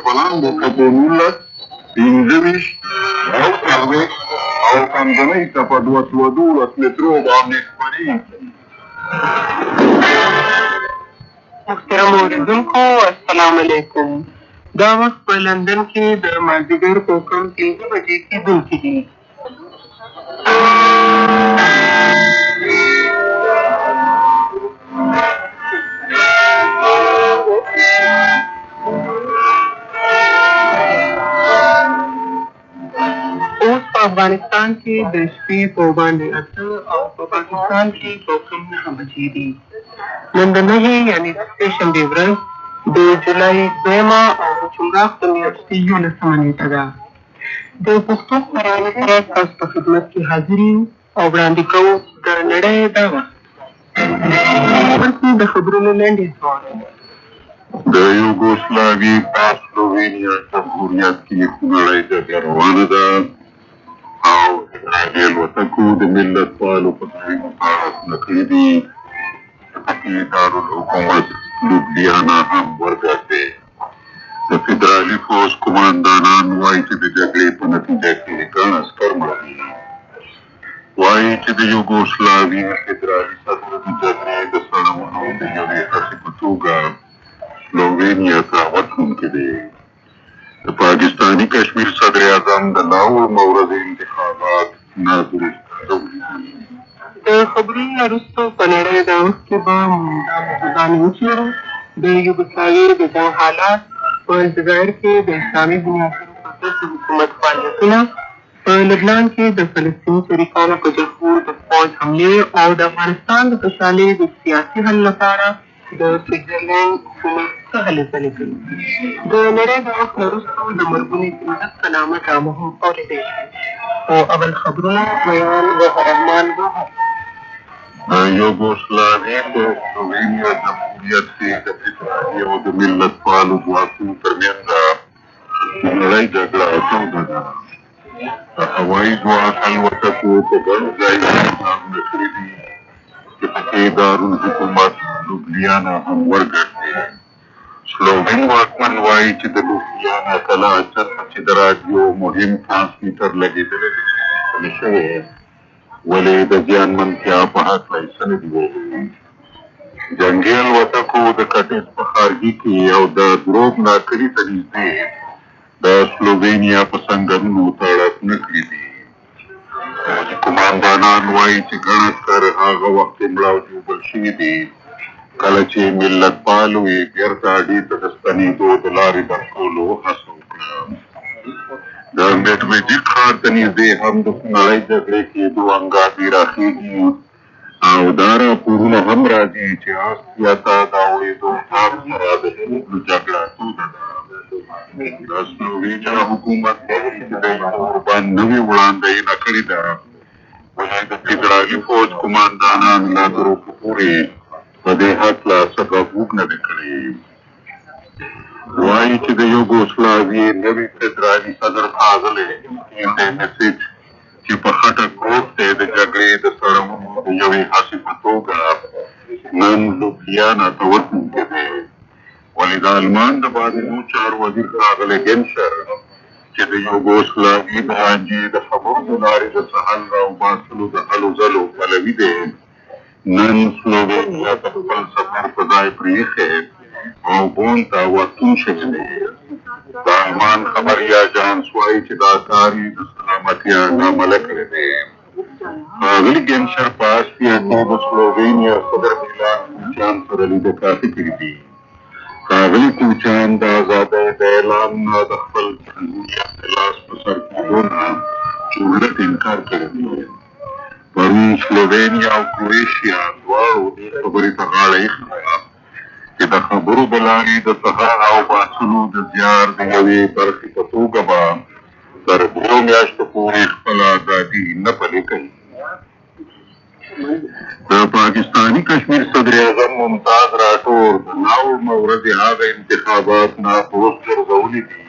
پلان د ټپو 19 15 او څلوېښت او کمزنۍ ته په 212 مترو باندې خپرېږي. محترم اوریدونکو السلام علیکم. دا وخت په لندن کې د مازدیګر په کم 5 بجې کېدونکي دي. اوس په افغانستان کې د شپې په باندې 8 او په پاکستان کې په کم 9 بجې دي. نن د 9 یعنې د سهشنبې ورځ د جولای 2 او د چمراخ د میاشتې 11 نیټه ده. د پښتو خپرونې سره ستاسو په خدمت کې حاضر یو او وړاندې کوو د نړۍ دا وخت. د خبرونو لنډیز د یوګوسلاوي په سلووینیا جمهوریت کې خونړۍ جګړه روانه ده او فدرالي الوتکو د ملتپالو په ځایونو په اړه نکړې دي چې پکې دارالحکومت لوبلیانا هم ورګرځي. د فدرالي پوځ قوماندانان وایي چې د جګړې په نتیجه کې ګڼ عسکر مړه دي. وایي چې د یوګوسلاوي فدرالي صدر د جګړې د سړولو د یوې هڅې په توګه سلووینیا ته ورتلونکی دی. د پاکستاني کشمیر صدر اعظم د ناوړمه ورځې انتخابات نادرست ډولي دي. د خبرونو نه وروسته په نړۍ دا وخت کې به دا موضوعګانې وڅېړو. د یوګوسلاوي د جنګ حالات، په الجزایر کې د اسلامي بنیادونو پر ضد د حکومت فعالیتونه، په لبنان کې د فلسطیني شریکانو په جبهو د پوځ حملې او د افغانستان د خوشحالۍ د سیاسي حل لپاره د سویټزرلینډ حکومت څه هلې ځلې کوي. د نړۍ د وخت نه وروسته د مرګوني 15 په نامه ډرامه هم اورېدی شي. خو اول خبرونه ویان ظهر رحمان ګوهر. د یوګوسلاوي په سلووینیا جمهوریت کې د فدرالي او د ملتپالو ځواکونو ترمنځ خونړۍ جګړه توده ده. د هوایي ځواک الوتکو په ګڼو ځایونو کارونه کړي دي چې پکې دارالحکومت لوبلیانا هم ورګرځي. سلووین واکمن وایي چې د لوبلیانا کلا چرته چې د راډیو مهم ټرانسمیټر لګېدلی دی فیصلې شوی، ولې د زیانمنتیا په هکله یې څه نه دي ویلي. جنګي الوتکو د کټیس په ښارګي کې او د دروب ناکلي ته نږدې د سلووینیا په سنګرونو تړپونه کړي دي. پوځي قوماندانان وایي چې ګڼ عسکر هغه وخت یې مړه او ژوبل شوي دي کله چې ملتپالو یې بېرته اډې ته د ستنېدو د لارې بند کولو هڅه وکړه. د میډویډیف ښار ته نږدې هم د خونړۍ جګړې کېدو انګازې راخېږي او دا راپورونه هم راځي چې آسیا ته د اوړېدو ټاپ سره د هند جګړه توده ده. د سلووینیا حکومت وایي چې د اوربند نوې وړاندوینه کړې ده، ولې د فدرالي پوځ قوماندانان لا تر اوسه پورې په دې هکله څه غږ نه دی کړی. وایي چې د یوګوسلاوي نوي فدرالي صدر ښاغلی میسیچ چې په خټه پروت دی د جګړې د سړولو د یوې هڅې په توګه نن لوبلیانا ته ورتلونکی دی. ولې د المان د بهرنیو چارو وزیر ښاغلی ګنشر چې د یوګوسلاوي د لانجې د خبرو د لارې د څه حل راوباسلو د هلو ځلو پلوي دی، نن سلووینیا ته خپل سفر په ځای پرېښی او بون ته ورتون شوی دی. د المان خبري اژانس وایي چې دا کار یې د سلامتیا له امله کړی دی. ښاغلي ګنشر په آسیا کې د سلووینیا صدر میلان کوچیان سره لیدکاتې کړي دي. ښاغلي کوچیان د ازادۍ د اعلان نه د خپل جمهوریت د لاس په سر کېدو نه چورلټ انکار کړی دی. پرون سلووینیا او کرویشیا دواړو دې خبرې ته غاړه ایښې ده چې د خبرو د لارې د څه او بحثونو د زیار د یوې برخې په توګه به تر 2 میاشتو پورې خپله ازادي نه پلي کوي. د پاکستاني کشمیر صدر اعظم ممتاز راټور د ناوړمه ورځې هغه انتخابات ناپوس ګرځولي دي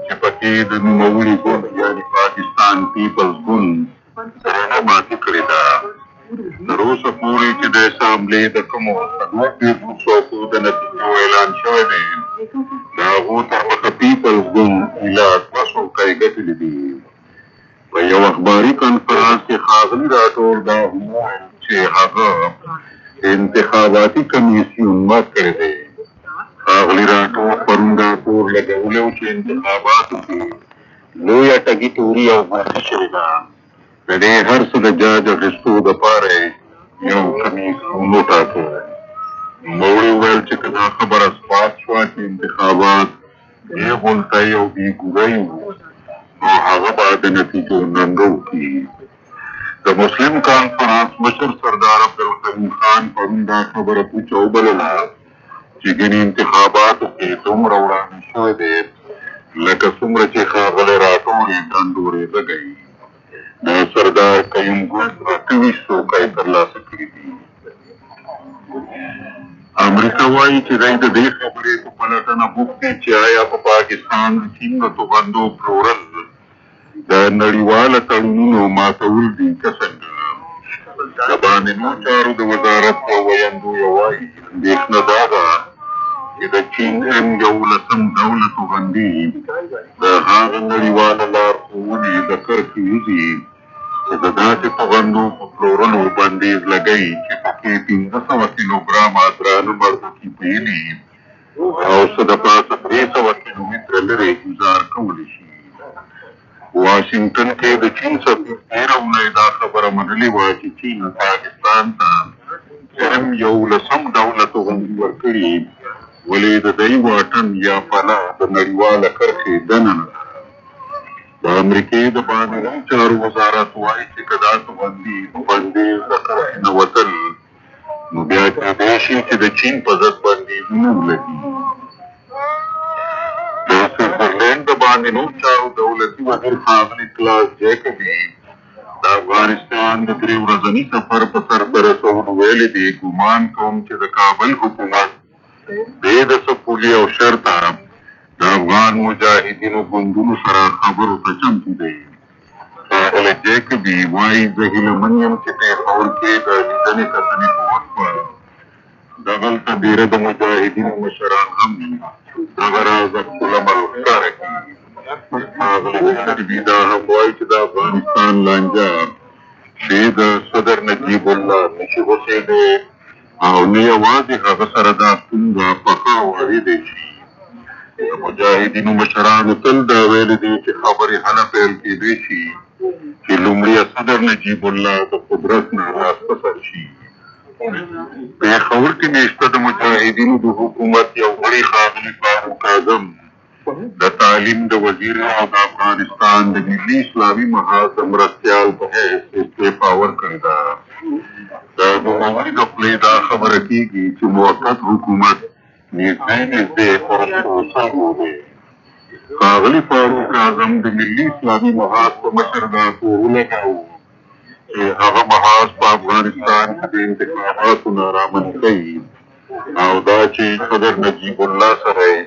چې پکې د نوموړي ګوند یعنې پاکستان پیپلز ګوند درنه ماتې کړې ده. تر اوسه پورې چې د اسامبلې د کومو 40 څوکو د نتیجو اعلان شوی دی، د هغو تر مخه رسېدلي دي. په یو اخباري کنفرانس کې ښاغلي راټور دا هم وویل چې هغه انتخاباتي کمیسیون مات کړی دی. ښاغلي راټور پرون دا تور لګولی و چې انتخاباتو کې لویه ټګي توري او ګوښه شوې ده. د دې هر څه د جاج اخیستو دپاره یې یو کمیسیون وټاکه. نوموړي وویل چې که دا خبره اثبات شوه چې انتخابات بې غلطۍ او بې ګورۍ وو، نو هغه به د نتیجو ننګه وکړي. د مسلم کانفرانس مشر سردار عبدالقیوم خان پرون دا خبره پوچه وبلله چې ګینې انتخاباتو کې دومره وړاندې شوی دی لکه څومره چې ښاغلی راټور یې ډنډورېده کوي. د سردار قیوم ګل 28 څوکۍ ترلاسه کړي دي. امریکا وایي چې دی د دې خبرې په پلټنه بوخت دی چې آیا په پاکستان د چین د توغندو پلورل د نړیواله تړونونو ماتول دي که څنګه. د باندنیو چارو د وزارت یو ویندویه وایي اندېښنه دا ده چې د چین M11 ډوله توغندي د هغه نړیواله لارښوونې د کرښې وځي چې د داسې توغندو په پلورلو بندیز لګوي چې پکې 1500 کیلوګرامه درانه مردکي پیلي او څه د پاسه 300 کیلومتره لرې ګزار کولی شي. واشنګټن کې د چین سفیر تېره اونۍ دا خبره منلې وه چې چین پاکستان ته M11 ډوله توغندي ورکړي، ولې د دوی واټن یا پله د نړیواله کرښې دننه ده. د امریکې د باندنیو چارو وزارت وایي چې که دا توغندي په بندیز د کرښې نه وتل نو بیا کېدای شي چې د چین په ضد بندیزونه ولګي. د سویټزرلینډ د باندنیو چارو دولتي وزیر ښاغلي کلاس جیکبي د افغانستان د 3 ورځني سفر په سر ته رسولو ویلي دي ګمان کوم چې د کابل حکومت بې د څه پولي او شرطه د افغان مجاهدینو ګوندونو سره خبرو ته چمتو دی. ښاغلی جیکبي وایي زه هیله من یم چې پېښور کې د لیدنې کتنې په وخت به دغلته ډېره د مجاهدینو مشران هم دغه راز عکس العمل ښکاره کړي. ښاغلی جیکبي دا هم وایي چې د افغانستان لانجه چې د صدر نجیب الله نشي غوڅېدی او نه یوازې هغه سره دا ستونزه پخه اورېدی شي. د مجاهدینو مشرانو تل دا ویلي دي چې خبرې هله پیل کېدی شي چې لومړی صدر نجیب الله د قدرت نه لاس په سر شي. پېښور کې میشته د مجاهدینو د حکومت یو غړي ښاغلي فاروق اعظم د تعلیم د وزیر او د افغانستان د ملي اسلامي محاذ د مرستیال په حیث استعفا ورکړې ده. د نوموړي د خولې دا خبره کېږي چې موقت حکومت نږدې پر شوی دی. ښاغلي فاروق اعظم د ملي اسلامي محاذ په مشر دا تور ولګاوه چې هغه محاذ په افغانستان کې د انتخاباتو نه رامنځته او دا چې صدر نجیب الله سره یې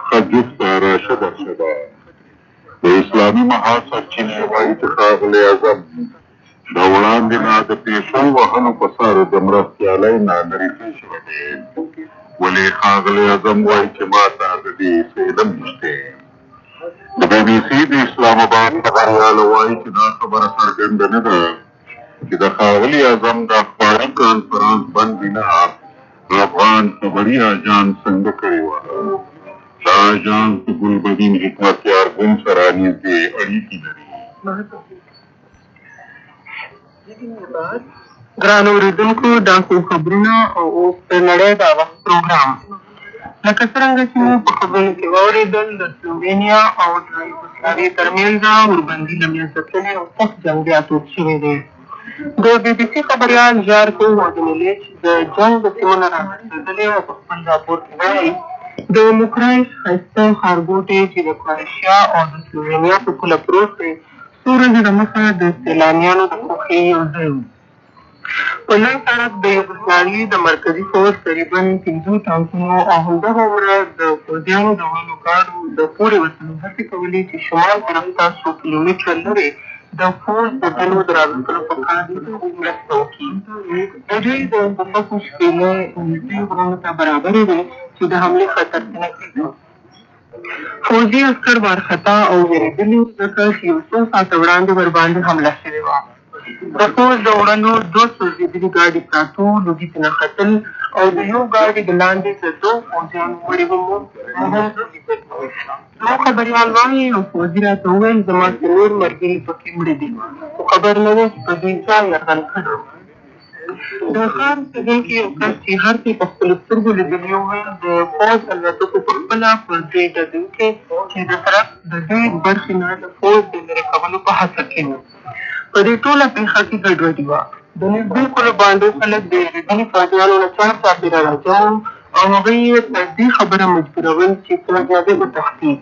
ښه جفته راشه درشه ده. د اسلامي محاذ سرچینې وایي چې ښاغلی اعظم د وړاندې نه د پیسو وهلو په سر د مرستیالۍ نه لرې کړی شوی دی، ولې ښاغلی اعظم وایي چې ما ته د دې څه علم نشته. د BBC د اسلام آباد خبریاله وایي چې دا خبره څرګنده نه ده چې د ښاغلي اعظم د اخباري کانفرانس بندیزونه افغان خبري اجانس څنګه کړې وه. دا اجانس د ګلبدین حکمتیار ګوند سره نږدې اړیکې لري. ګرانو اورېدونکو دا خو خبرونه او اوس د نړۍ دا وخت پروګرام. لکه څرنګه چې مو په خبرونو کې واورېدل د سلووینیا او د یوګوسلاویې ترمنځ اوربندي له منځه تللی او سخت جنګ بیا تود شوی دی. د BBC خبریال ژارکو وادمیلیچ د جنګ د سیمو نه راګرځېدلی او په خپل راپور کې وایي د موکرایس ښایسته ښارګوټی چې د کروشیا او د سلووینیا په پوله پروت دی څو ورځې دمخه د سیلانیانو د خوښۍ یو ځای و. په نن سړک د یوګوسلاویې د مرکزي پوځ تقریبا 5 ټانکونو او همدغومره د پوځیانو د وړلو ګاډو د پورې وتلو هڅې کولې چې شمال طرف ته 100 کیلومتره لرې د پوځ د ډلو د راوستلو په کار کې مرسته وکړي. د دوی د ټوپکو شپېلۍ نږدې غرونو ته برابرې وې چې د حملې خطر کې نه کېده. پوځي عسکر وارخطا او وېرېدلي وو ځکه چې یو څو ساعته وړاندې ورباندې حمله شوې وه. د پوځ د وړلو 2 سوځېدلي ګاډي پراته وو، لوګي ته نښتل او د یو ګاډي د لاندې د 2 پوځیانو مړي هم ولیدل. زموږ خبریال وایي یو پوځي راته وویل زما څلور ملګري پکې مړي دي، خو خبر نه دی چې په دوی چا یرغل کړی. د ښار اوسېدونکي یو کس چې هر څه په خپلو سترګو لیدلي وویل د پوځ الوتکو په خپله پر دې ډډو کې چې د سړک د دې برخې نه د پوځ د لرې کولو په هڅه کې وو. په دې ټوله پېښه کې ګډوډي وه. د نږدې کلو بانډو خلک د وېرېدلي پوځیانو نه چاپېره راجم او هغوی یې پر دې خبره مجبورول چې پوځ نه دې وتښتي.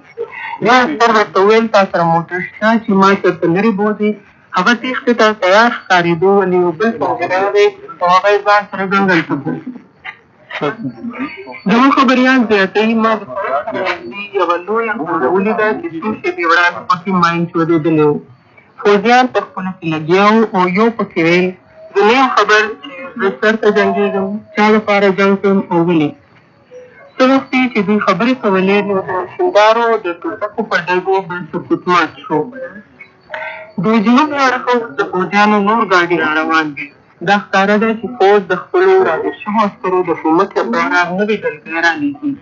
یو عسکر ورته وویل تا سره موټر شته چې ما چېرته لرې بوځې؟ هغه تېښتې ته تیار ښکارېدو ولې یو بل پوځي راغی او هغه یې ځان سره ځنګل ته بوځي. زموږ خبریال زیاتوي ما د سړک سره نږدې یوه لویه کوټه ولیده چې څو شېبې وړاندې پکې ماین چورېدلی و. پوځیان په خپلو کې لګیا وو او یو پکې ویل زه نه یم خبر چې زه چېرته جنګېږم، چا لپاره جنګ کوم او ولې. څه وخت چې دوی خبرې کولې نو د شیندارو د ټوپکو په ډزو بل سکوت مات شو. د جنوب له اړخه د پوځیانو نور ګاډي را روان دي. دا ښکاره ده چې پوځ د خپلو راګیر شوو عسکرو د کومک لپاره نوي ډلګۍ رالېږي.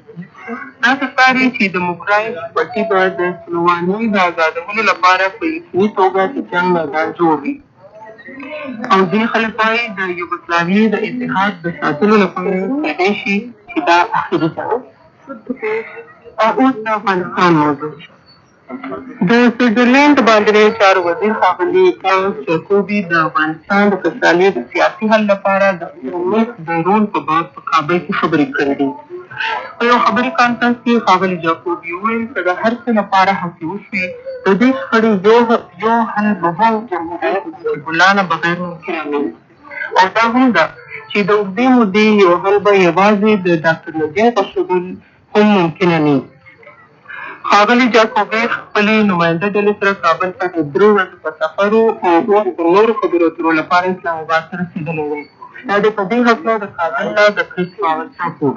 داسې ښکاري چې د موکراین پټي به د سلواني د ازادولو لپاره په یقیني توګه د جنګ میدان جوړ وي. او ځینې خلک وایي د یوګسلاویې د اتحاد د ساتلو لپاره کېدای شي چې دا اخري جنګ. اوس د افغانستان موضوع. د سویټزرلینډ د باندنیو چارو وزیر ښاغلي کلاوس جاکوبي د افغانستان د فیصلې د سیاسي حل لپاره د حکومت د رول په باب په کابل کې خبرې کړې دي. په یو خبري کانفرنس کې ښاغلي جاکوبي وویل که د هر څه لپاره هڅې وشوې د دې شخړې یو حل به هم جمهوریت حزب الله نه بغیر ممکنه نه وي. او دا هم ده چې د اوږدې مودې یو حل به یوازې د ډاکټر نجیب په شمول هم ممکنه نه وي. ښاغلي جاکوبي خپلې نماینده ډلې سره کابل ته د 3 ورځو په سفر و او اوس د نورو خبرو اترو لپاره اسلام آباد ته رسېدلی دی. دا د په دې هکله د کابل نه د کریس پاول راپور.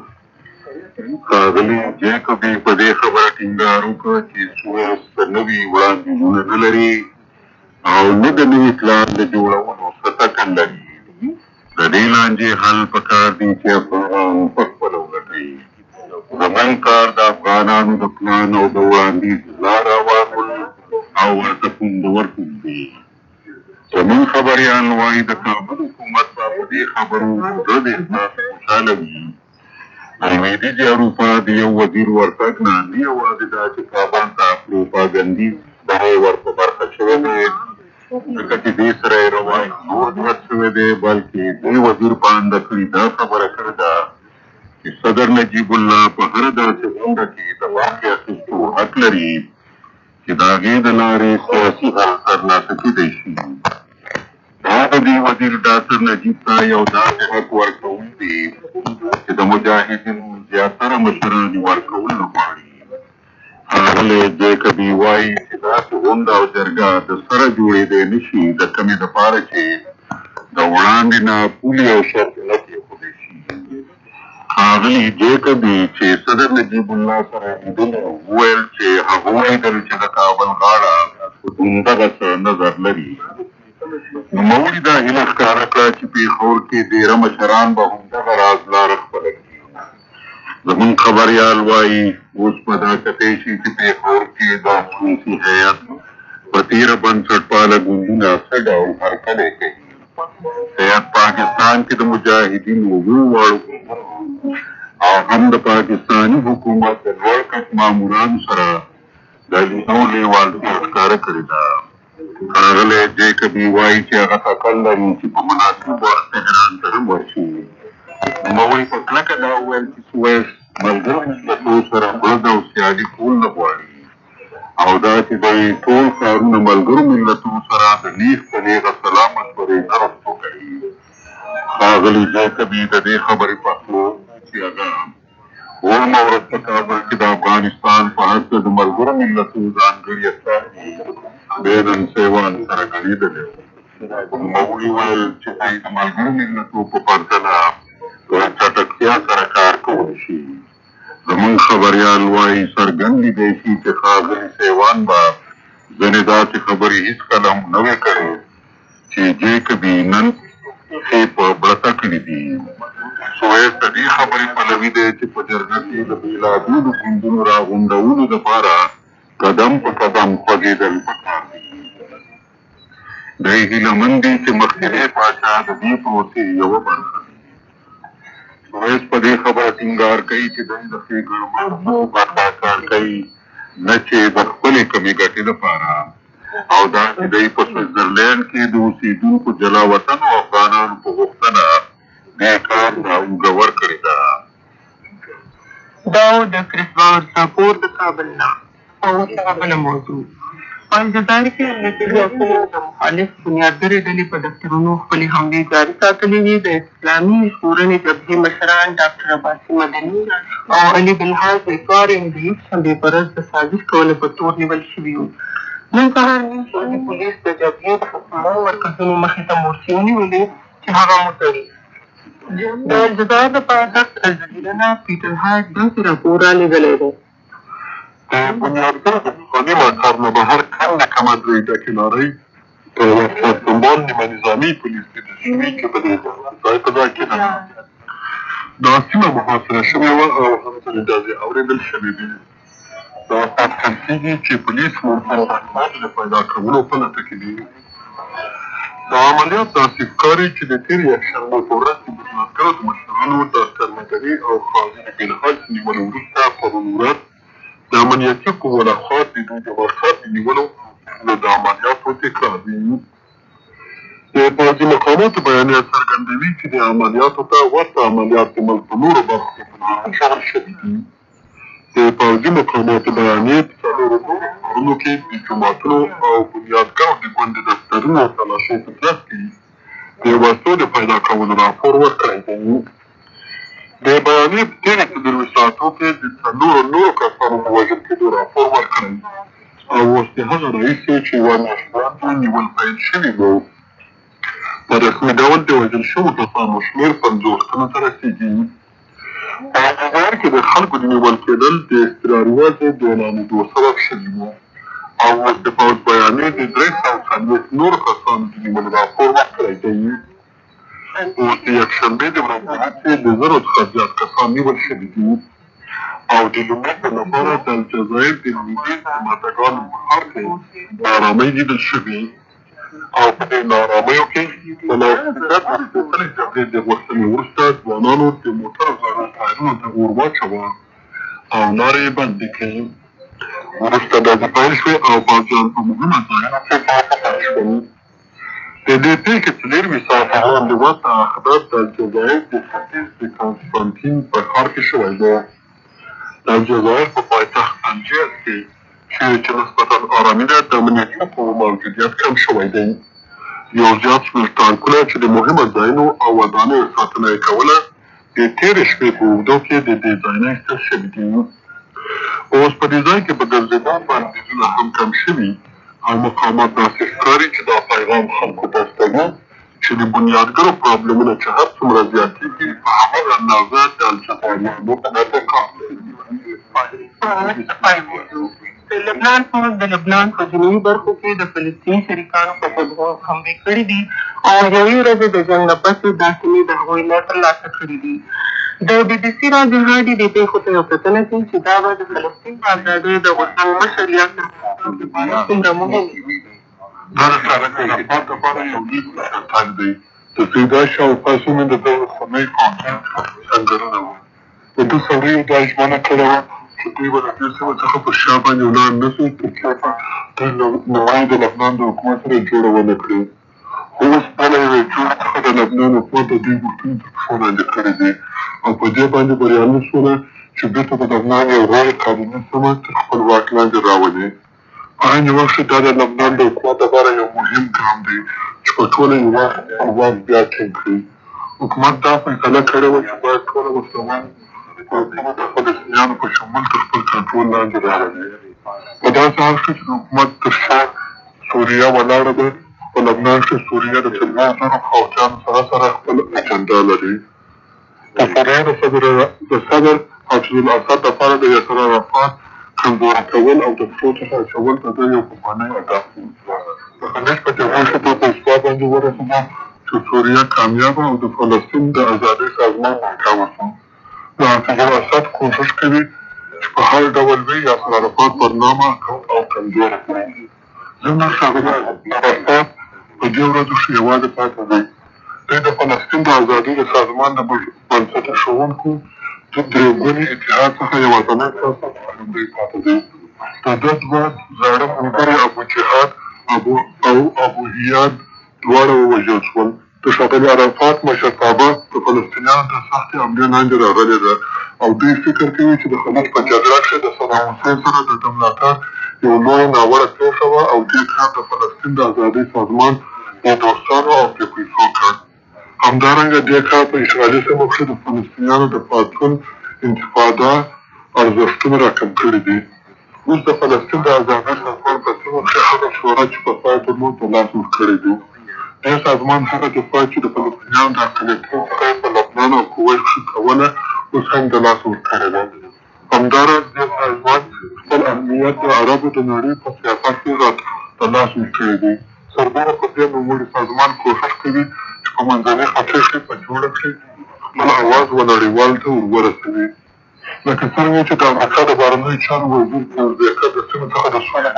ښاغلي جیکوبي په دې خبره ټینګار وکړ چې سویس نوي وړاندیزونه نه لري او نه د نوي پلان د جوړولو څه ټکر لري. د دې لانجې حل پکار دی چې افغانان پخپله ولټوي. زموږ کار د افغانانو د پلان او د وړاندیز لاره واخل او ورته خوندور دی. زموږ خبریال وایي د کابل حکومت به په دې خبرو ډېر احساس خوشحاله وي. د لوېدیځې اروپا د یو وزیر ورتګ نه یوازې دا چې کابل ته پروپاګندیز بری ور په برخه شوی دی ځکه چې دې سره یې روایت نور زیات شوی دی، بلکې دې وزیر په انده کړي دا خبره کړې ده چې صدر نجیب الله په هره داسې غونډه کې د برخې اخیستو حق لري چې د هغې د لارې سیاسي حل ترلاسه کېدی شي. دا د دې وزیر ډاکټر نجیب ته یو داسې حق ورکول دي چې د مجاهدینو زیاتره مشران یې ورکول نه غواړي. ښاغلی جیکوبي وایي چې داسې غونډه او جرګه د سره جوړېدی نه شي د کمې دپاره چې د وړاندې نه پولې او شرط نه کېښودی شي. ښاغلي جیکوبي چې صدر نجیب الله سره لیدلي وویل چې هغه ولیدل چې د کابل غاړه همدغه څه نظر لري. نوموړي دا هیله ښکاره کړه چې پېښور کې ډېره مشران به همدغه راز لاره خپله کړي. زموږ خبریال وایي اوس به دا کتی شي چې پېښور کې د سیاسي هیات په تېره بنسټپاله ګوندونه څه ډول هرکلی کوي. هیات پاکستان کې د مجاهدینو 7 واړو او هم د پاکستاني حکومت د لوړ کچ مامورانو سره د لیدو لېوالتیا ښکاره کړې ده. ښاغلی جیکوبي وایي چې هغه تکل لري چې په مناسب وخت تهران ته هم ورشي. نوموړي په کلکه دا وویل چې سویس ملګرو ملتونو سره خلد او سیالي کول نه غواړي او دا چې دوی ټول کارونه ملګرو ملتونو سره د نیغ په نیغه سلا مشورې نه رسو کوي. ښاغلي جیکوبي د دې خبرې پخلو چې هغه اومه ورځ په کابل کې د افغانستان په هکله د ملګرو ملتونو ځانګړي استازي بینن سیوان سره ګډېدلی و. نوموړي ویل چې دوی د ملګرو ملتونو په پرتله په چټکتیا سره کار کولی شي. زمونږ خبریال وایي څرګندې دی شي چې ښاغلي سیوان به ځینې داسې خبرې هېڅکله هم نه وې کړې چې جیکبي نن ښې په بړته کړي دي. سویس د دې خبرې پلوي دی چې په جرګه کې د بېلابېلو ګوندونو راغونډولو دپاره قدم په قدم خوځېدل پکار دي. دی هیله مند دي چې مخکینی پاچا د دې پروسې یوه برخه وي. سویس په دې خبره ټینګار کوي چې دی د ښېګړو برخه کار کوي نه چې د خپلې کمې ګټې لپاره، او دا چې دی په سویټزرلینډ کې د اوسېدونکو جلا وطنو افغانانو په غوښتنه دې کار راوګور کړې ده. دا د کریس باور راپور د کابل نه. او څه بله موضوع په الجزایر کې امنیتي ځواکونو د مخالف بنیادګرې ډلې په دفترونو خپلې حملې جاري ساتلې وې. د اسلامي ژغورنې جبهې مشران ډاکټر عباسي مدني او علي بلحاظ دواړه د یکشنبې په ورځ د سازش کولو په تور نیول شوي وو. نن سهار نیم سوځي پولیس د جبهې د حکومو مرکزونو مخې ته مورچې ونیولې چې هغه وتړي. د الجزایر د پایتخت الجزیره نه پیټر هایډ داسې راپور رالېږلی دی. د بنیادګر د پخواني ماکار نه بهر کم نه کمه 3 ډکې لارۍ په یوه سازمان نیمه نظامي پولیس لیدل شوي چې په دې ځای په ځای کې ده. دا سیمه محاصره شوې وه او همزولې ډزې اورېدل شوې وې. دا اټکل کېږي چې پولیس ممکن د اسنادو د پیدا کولو په لټه کې دي. دا عملیات داسې ښکاري چې د تېرې یکشنبې په ورځ د بنیادګرو د مشرانو ډاکټر مدني او ښاغلي بلحاظ نیولو وروسته پرون ورځ د امنیتي قوو لخوا د دوی د مرکز د نیولو نو د عملیاتو تکرار وي. د پوځي مقاماتو بیانیه څرګندوي چې د عملیاتو ته ورته عملیات د ملک په نورو برخو کې په ناره شامل شوي دي. د پوځي مقاماتو بیانیې په 4 نورو ښارونو کې د جوماتونو او بنیادګرو د ګوند د دفترونو تلاشۍ په ترڅ کې د وسلو د پیدا کولو راپور ورکړی دی. د بیانیې په تېرو 24 ساعتو کې د 4 نورو کسانو د وژل کېدو راپور ورکړی او اوس د هغه راهیسې چې یوه میاشت وړاندې نیول پیل شوي وو په رسمي ډول د وژل شوو کسانو شمېر 50 تنو ته رسېږي. په الجزایر کې د خلکو د نیول کېدل د اضطراري وضع د اعلانېدو سبب شوي وو او اوس د پوځ بیانیې د 340 نورو کسانو د نیولو راپور ورکړی دی. اوس د یکشنبې د ورځې وروسته د 1000 څخه زیات کسان نیول شوي دي او د لومړي ځل لپاره د الجزایر د لویدیځ د ماټګانو په ښار کې نارامۍ لیدل شوې او په دې نارامیو کې د لاوسپیکر د سپېڅلې جګړې د غوښتنې وروسته ځوانانو د موټرو زاړه ټایرونو ته اور واچوه او لارې یې بندې کړې. وروسته ډزې پیل شوې او پوځیان په مهمو ځایونو کې پاکه شول. د دې پېښې 24 ساعته وړاندې وروسته اهداف د الجزایر د ختیځ د کانستانتین په ښار کې شوی دی. د الجزایر په پایتخت الجیرس کې چیرې چې نسبتا ارامي ده د امنیتي قوو موجودیت کم شوی دی. یو زیات شمېر ټانکونه چې د مهمو ځایونو او ودانیو ساتنه یې کوله د تېرې شپې په اوږدو کې د دې ځای نه ایستل شوي دي. اوس په دې ځای کې په ګرځېدا بندیزونه هم کم شوي او مقامات داسې ښکاري چې دا پیغام خلکو ته رسوي چې د بنیادګرو پرابلمونه چې هر څومره زیاتېږي په هماغه اندازه د الجزایریانو په ګټه کار کوي. د لبنان پوځ د لبنان په جنوبي برخو کې د فلسطیني شریکانو په ضد حملې کړي دي او یوې ورځې د جنګ نه پس دا سیمې د هغوی له ترلاسه کړي دي. د بي بي سي راډیو هاډي دې پېښو ته یو کتنه کوي چې دا به د فلسطین د ازادۍ د غوښتنو مشر یاسر عرفات لپاره څومره مهم وي. دا د سړک عرفات لپاره یو لوی فرصت دی. د سیدا شاوخوا سیمې د دغه خونۍ فاونټین سنګرونه وو. د ده سړیو دا ژمنه کړې وه چې دوی به د دې سیمې څخه په شا باندې ولاړ نه شي تر څو دوی نوای د لبنان د حکومت سره جوړه ونه کړي. خو اوس بله یوې جوړې څخه د لبنان حکومت د دوی غوښتنې تر پښو لاندې کړې دي او په دې باندې بریالي شوله چې بېرته د لبنان یو غیر قانوني سیمه تر خپل واک لاندې راولي. په عین وخت کې دا د لبنان د حکومت لپاره یو مهم ګام دی چې په ټوله یې واک بیا ټینګ کړي. حکومت دا فیصله کړې وه چې باید ټوله مسلمان حکومت د فلسطینیانو په شمول تر خپل کنټرول لاندې راولي. په داسې حال کې چې د حکومت تر شا سوریه ولاړه ده، په لبنان کې سوریه د 40,000 فوجیانو سره خپل اجنډا لري. د سوریې د صدر حافظ الاسد لپاره د یاسر عرفات کمزوري کول او د پښو څخه اچول د ده یو پخوانی هدف و. د خلیج په جګړو کې دوی په استوا باندې ورسېدل چې سوریه کامیابه او د فلسطین د ازادۍ سازمان ناکامه شو. د حافظ الاسد کوښښ کوي چې په هر ډول وي یاسر عرفات بدنامه او کمزوری کړي. ځینې ښاغلي عرفات په دې ورځو کښې یوازې پاتې دی. دوی د فلسطین د ازادۍ د سازمان د بنسټ ایښودونکو د درې ګوني اتحاد څخه یوازینی سیاست ژوندی پاتې دی. د ده دوه زاړه ملګري ابوجهاد او ابوهیاد دواړه ووژل شول. د ښاغلي عرفات مشرتابه د فلسطینیانو تر سختې حملې لاندې راغلې ده او دوی فکر کوي چې د خلیج په جګړه کښې د صدام حسین سره د ده ملاتړ یو لویه ناوړه پېښه وه او دې کار د فلسطین د ازادۍ سازمان بې دوستانو او بې پیسو کړ. همدارنګه دې کار په اشغالي سیمو کښې د فلسطینیانو د پاڅون انتفاضه ارزښتونه راکم کړي دي. اوس د فلسطین د ازادۍ سازمان په سیمو کښې هغه شورا چې پخوا یې درلود د لاس ورکړی دی. دې سازمان هغه دفاع چې د فلسطینیانو د اقلیتونو څخه یې په لبنان او کویت کښې کوله اوس هم د لاسه ورکړې ده. همداراز دې سازمان خپل امنیت د عربو د نړۍ په سیاست کښې د لاس ورکړی دی. سربېره په دې نوموړي سازمان کوښښ کوي چې په منځني ختیځ کښې په جوړه کښې خپل اواز نړیوالو ته ورسوي. لکه څرنګه چې د امریکا د بهرنیو چارو وزیر جورج بیکر د سیمې څخه د سولې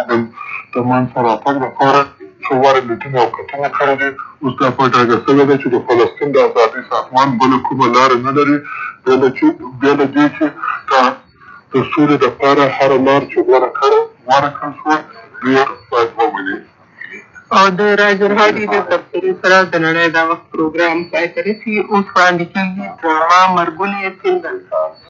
د منځته راتګ لپاره څو واره لیدنې او کتنې کړې دي. اوس دا په ډاګه شوې ده چې د فلسطین د ازادۍ سازمان بله کومه لاره نه لري بې له دې چې د سولې دپاره هره لار چې غوره کړل شوه دوی باید ومني. او د راجر هادي د تبصرې سره د نړۍ دا وخت پروګرام پای ته رسي. اوس وړاندې کېږي ډرامه مرګونه یې څنګه